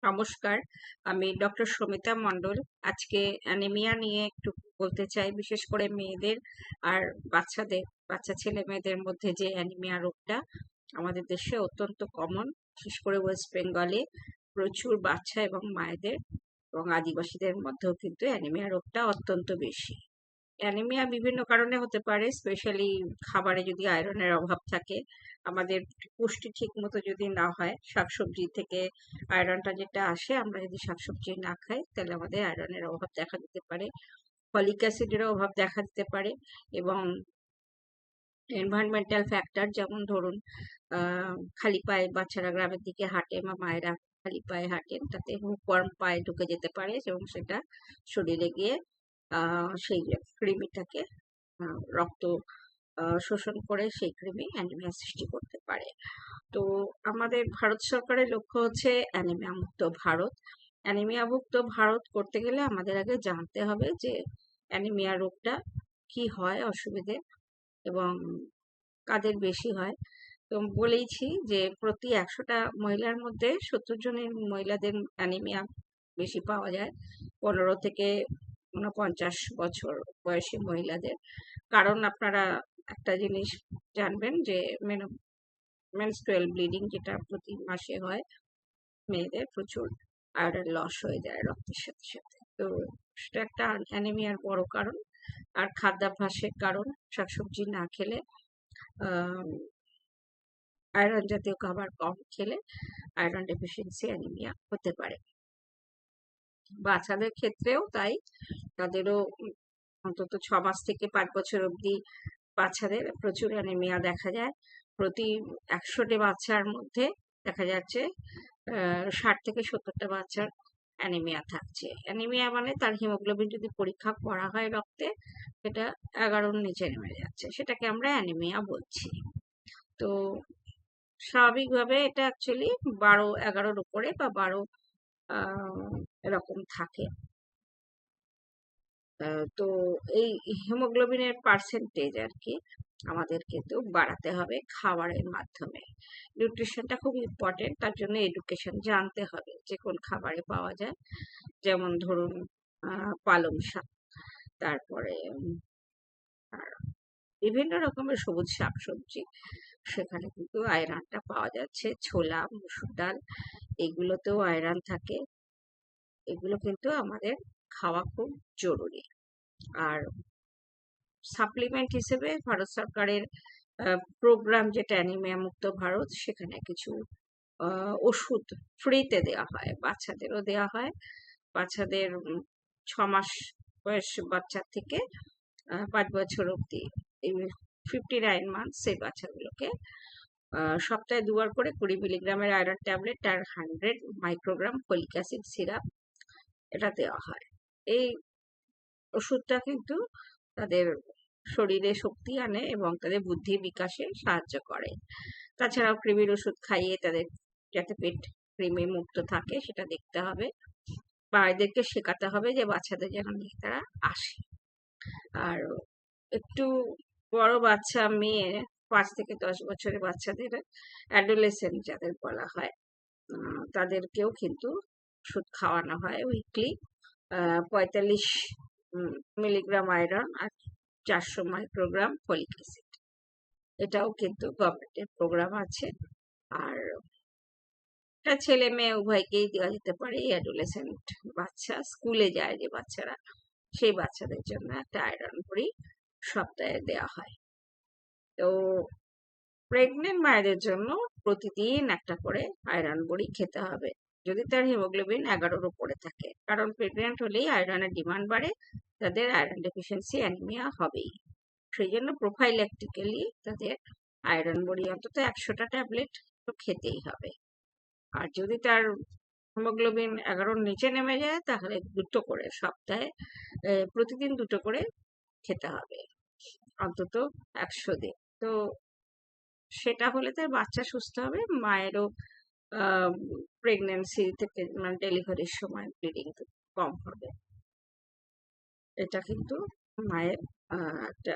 নমস্কার, আমি ডক্টর সমিতা মণ্ডল। আজকে অ্যানিমিয়া নিয়ে একটু বলতে চাই, বিশেষ করে মেয়েদের আর বাচ্চা ছেলে মেয়েদের মধ্যে যে অ্যানিমিয়া রোগটা আমাদের দেশে অত্যন্ত কমন, বিশেষ করে ওয়েস্ট বেঙ্গলে প্রচুর বাচ্চা এবং মায়েদের এবং আদিবাসীদের মধ্যেও কিন্তু অ্যানিমিয়া রোগটা অত্যন্ত বেশি। অ্যানিমিয়া বিভিন্ন কারণে হতে পারে, স্পেশালি খাবারে যদি আয়রনের অভাব থাকে, আমাদের পুষ্টি ঠিক মতো যদি না হয়, শাকসবজি থেকে আয়রনটা যেটা আসে, আমরা যদি শাকসবজি না খাই তাহলে আমাদের আয়রনের অভাব দেখা দিতে পারে, ফলিক অ্যাসিডেরও অভাব দেখা দিতে পারে। এবং এনভায়রনমেন্টাল ফ্যাক্টর, যেমন ধরুন খালি পায়ে বাচ্চারা গ্রামের দিকে হাঁটে বা মায়েরা খালি পায়ে হাঁটেন, তাতে হুকওয়ার্ম পায়ে ঢুকে যেতে পারে এবং সেটা শরীরে গিয়ে সেই কৃমিটাকে রক্ত শোষণ করে সেই কৃমি অ্যানিমিয়া সৃষ্টি করতে পারে। তো আমাদের ভারত সরকারের লক্ষ্য হচ্ছে অ্যানিমিয়া মুক্ত ভারত। অ্যানিমিয়া মুক্ত ভারত করতে গেলে আমাদের আগে জানতে হবে যে অ্যানিমিয়া রোগটা কি হয়, অসুবিধে এবং কাদের বেশি হয়। তো বলেইছি যে প্রতি 100টা মহিলার মধ্যে 70 জনের মহিলাদের অ্যানিমিয়া বেশি পাওয়া যায়, 15 থেকে 49 বছর বয়সী মহিলাদের। কারণ আপনারা একটা জিনিস জানবেন যে মেনস্ট্রুয়াল ব্লিডিং যেটা প্রতি মাসে হয় মেয়েদের, প্রচুর আয়রন লস হয়ে যায় রক্তের সাথে সাথে। তো সেটা একটা অ্যানিমিয়ার বড় কারণ। আর খাদ্যাভ্যাসের কারণ, শাকসবজি না খেলে, আয়রন জাতীয় খাবার কম খেলে আয়রন ডেফিসিয়েন্সি অ্যানিমিয়া হতে পারে। বাচ্চাদের ক্ষেত্রেও তাই, তাদেরও অন্তত 6 মাস থেকে 5 বছর অবধি বাচ্চাদের প্রচুর অ্যানিমিয়া দেখা যায়। প্রতি 100টে বাচ্চার মধ্যে দেখা যাচ্ছে 60 থেকে 70টা বাচ্চার অ্যানিমিয়া থাকছে। অ্যানিমিয়া মানে তার হিমোগ্লোবিন যদি পরীক্ষা করা হয় রক্তে, সেটা 11-র নিচে নেমে যাচ্ছে, সেটাকে আমরা অ্যানিমিয়া বলছি। তো স্বাভাবিকভাবে এটা অ্যাকচুয়ালি 12-11-র উপরে বা 12 এরকম থাকে। তো এই হিমোগ্লোবিনের পার্সেন্টেজ আর কি আমাদের কিন্তু বাড়াতে হবে খাবারের মাধ্যমে। নিউট্রিশনটা খুব ইম্পর্টেন্ট, তার জন্য এডুকেশন জানতে হবে যে কোন খাবারে পাওয়া যায়। যেমন ধরুন পালং শাক, তারপরে আর বিভিন্ন রকমের সবুজ শাকসবজি, সেখানে কিন্তু আয়রনটা পাওয়া যাচ্ছে। ছোলা, মসুর ডাল, এগুলোতেও আয়রন থাকে। এগুলো কিন্তু আমাদের খাওয়া খুব জরুরি। আর সাপ্লিমেন্ট হিসেবে ভারত সরকারের প্রোগ্রাম যেটা অ্যানিমিয়া মুক্ত ভারত, সেখানে কিছু ওষুধ ফ্রিতে দেওয়া হয়, বাচ্চাদেরও দেওয়া হয়। বাচ্চাদের 6 মাস বয়স বাচ্চা থেকে 5 বছর অব্দি, এই 59 মান্থস, সেই বাচ্চাগুলোকে সপ্তাহে 2বার করে 20 মিলিগ্রামের আয়রন ট্যাবলেট আর 100 মাইক্রোগ্রাম ফলিক অ্যাসিড সিরাপ এটা দেওয়া হয়। এই ওষুধটা কিন্তু তাদের শরীরে শক্তি আনে এবং তাদের বুদ্ধি বিকাশে সাহায্য করে। তাছাড়াও কৃমির ওষুধ খাইয়ে তাদের যাতে পেট কৃমি মুক্ত থাকে সেটা দেখতে হবে, বা এদেরকে শেখাতে হবে যে বাচ্চাদের যেন নিয়ে তারা আসে। আর একটু বড় বাচ্চা মেয়ে, 5 থেকে 10 বছরের বাচ্চাদের, অ্যাডোলেসেন্ট যাদের বলা হয়, তাদেরকেও কিন্তু ওষুধ খাওয়ানো হয় উইকলি। 45 মিলিগ্রাম আয়রন আর 400 মাইক্রোগ্রাম ফলিক অ্যাসিড, এটাও কিন্তু গভর্নমেন্টের প্রোগ্রাম আছে। আর এটা ছেলে মেয়ে উভয়কেই দেওয়া যেতে পারে। অ্যাডোলেসেন্ট বাচ্চা, স্কুলে যায় যে বাচ্চারা, সেই বাচ্চাদের জন্য একটা আয়রন বড়ি সপ্তাহে দেওয়া হয়। তো প্রেগনেন্ট মায়েদের জন্য প্রতিদিন একটা করে আয়রন বড়ি খেতে হবে, যদি তার হিমোগ্লোবিন 11-র উপরে থাকে। কারণ প্রেগনেন্ট হলেই আয়রনের ডিমান্ড বাড়ে, তাদের আয়রন ডেফিসিয়েন্সি অ্যানিমিয়া হবেই। সেই জন্য প্রোফাইল্যাকটিক্যালি তাদের আয়রন বড়ি অন্তত 100টা ট্যাবলেট তো খেতেই হবে। আর যদি তার হিমোগ্লোবিন 11-র নিচে নেমে যায়, তাহলে 2টো করে সপ্তাহে, প্রতিদিন 2টো করে খেতে হবে, অন্তত 100 দিন। তো সেটা হলে তার বাচ্চা সুস্থ হবে, মায়েরও প্রেগনেন্সি থেকে মানে ডেলিভারির সময় ব্লিডিং কম হবে। এটা কিন্তু মায়ের একটা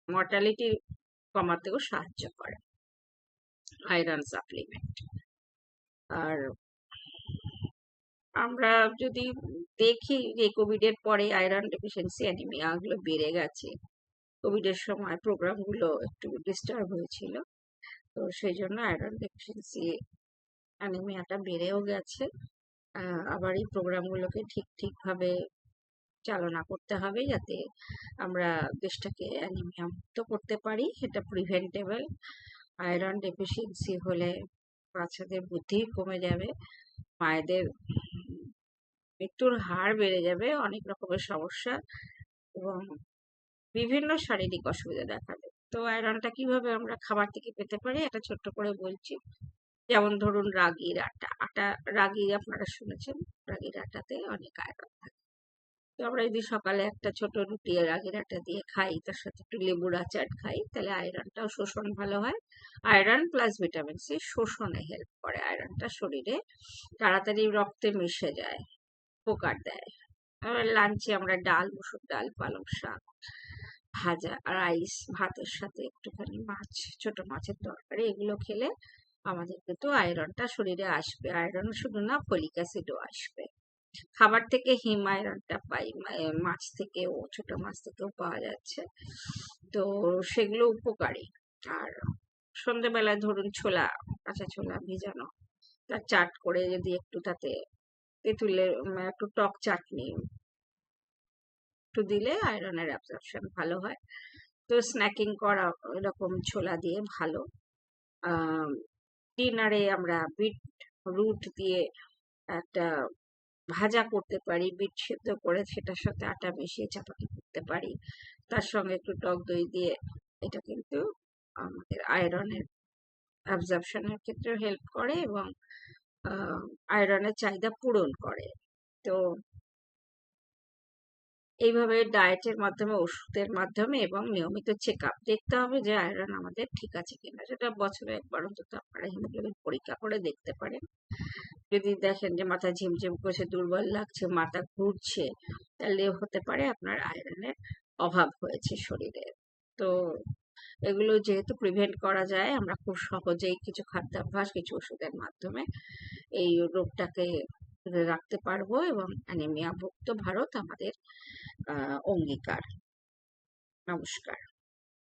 মর্টালিটি কমাতেও সাহায্য করে আয়রন সাপ্লিমেন্ট। আর আমরা যদি দেখি যে কোভিড এর পরে আয়রন ডেফিসিয়েন্সি অ্যানিমিয়া গুলো বেড়ে গেছে। কোভিড এর সময় প্রোগ্রাম গুলো একটু ডিস্টার্ব হয়েছিল, তো সেই জন্য আয়রন ডেফিসিয়েন্সি অ্যানিমিয়াটা বেড়েও গেছে। আবার এই প্রোগ্রাম গুলোকে ঠিক ভাবে চালনা করতে হবে যাতে আমরা দেশটাকে অ্যানিমিয়া মুক্ত করতে পারি। এটা প্রিভেন্টেবল। আয়রন ডেফিসিয়েন্সি হলে বাচ্চাদের বুদ্ধি কমে যাবে, মায়েদের মৃত্যুর হার বেড়ে যাবে, অনেক রকমের সমস্যা এবং বিভিন্ন শারীরিক অসুবিধা দেখা দেবে। তো আয়রনটা কিভাবে আমরা খাবার থেকে পেতে পারি এটা ছোট্ট করে বলছি। যেমন ধরুন রাগির আটা, রাগি আপনারা শুনেছেন, রাগির আটাতে অনেক আয়রন থাকে। তো আমরা যদি সকালে একটা ছোট রুটি রাগির আটা দিয়ে খাই, তার সাথে একটু লেবুর আচার খাই, তাহলে আয়রনটাও শোষণ ভালো হয়। আয়রন প্লাস ভিটামিন সি শোষণে হেল্প করে। আয়রনটা শরীরে তাড়াতাড়ি রক্তে মিশে যায়, উপকার দেয়। লাঞ্চে আমরা ডাল, মুসুর ডাল, পালং শাক, ভাজা রাইস, ভাতের সাথে একটুখানি মাছ, ছোট মাছের তরকারি, এগুলো খেলে আমাদের কিন্তু আয়রনটা শরীরে আসবে। আয়রন শুধু না, ফলিক অ্যাসিডও আসবে। খাবার থেকে হিম আয়রনটা পাই, মাছ থেকেও, ছোট মাছ থেকেও পাওয়া যাচ্ছে। তো সেগুলো উপকারী। আর সন্ধ্যেবেলায় ধরুন ছোলা, কাঁচা ছোলা ভিজানো, তার চাট করে যদি একটু তাতে তেঁতুলের একটু টক চাটনি একটু দিলে আয়রনের অ্যাবজর্পশন ভালো হয়। তো স্ন্যাকিং করা এরকম ছোলা দিয়ে ভালো। ডিনারে আমরা বিট রুট দিয়ে একটা ভাজা করতে পারি, বিট সেদ্ধ করে সেটার সাথে আটা মিশিয়ে চাপাতি করতে পারি, তার সঙ্গে একটু টক দই দিয়ে। এটা কিন্তু আমাদের আয়রনের অ্যাবজর্পশনের ক্ষেত্রে হেল্প করে এবং আয়রনের চাহিদা পূরণ করে। তো এইভাবে ডায়েটের মাধ্যমে, ওষুধের মাধ্যমে এবং নিয়মিত চেক আপ দেখতে হবে যে আয়রন আমাদের ঠিক আছে কিনা। সেটা বছরে একবার অন্তত আপনারা হিমোগ্লোবিন পরীক্ষা করে দেখতে পারেন। যদি দেখেন যে মাথা ঝিমঝিম করছে, দুর্বল লাগছে, মাথা ঘুরছে, তাহলে হতে পারে আপনার আয়রনের অভাব হয়েছে শরীরে। তো এগুলো যেহেতু প্রিভেন্ট করা যায়, আমরা খুব সহজেই কিছু খাদ্যাভ্যাস, কিছু ওষুধের মাধ্যমে এই রোগটাকে রাখতে পারবো এবং অ্যানিমিয়া মুক্ত ভারত আমাদের অঙ্গীকার। নমস্কার।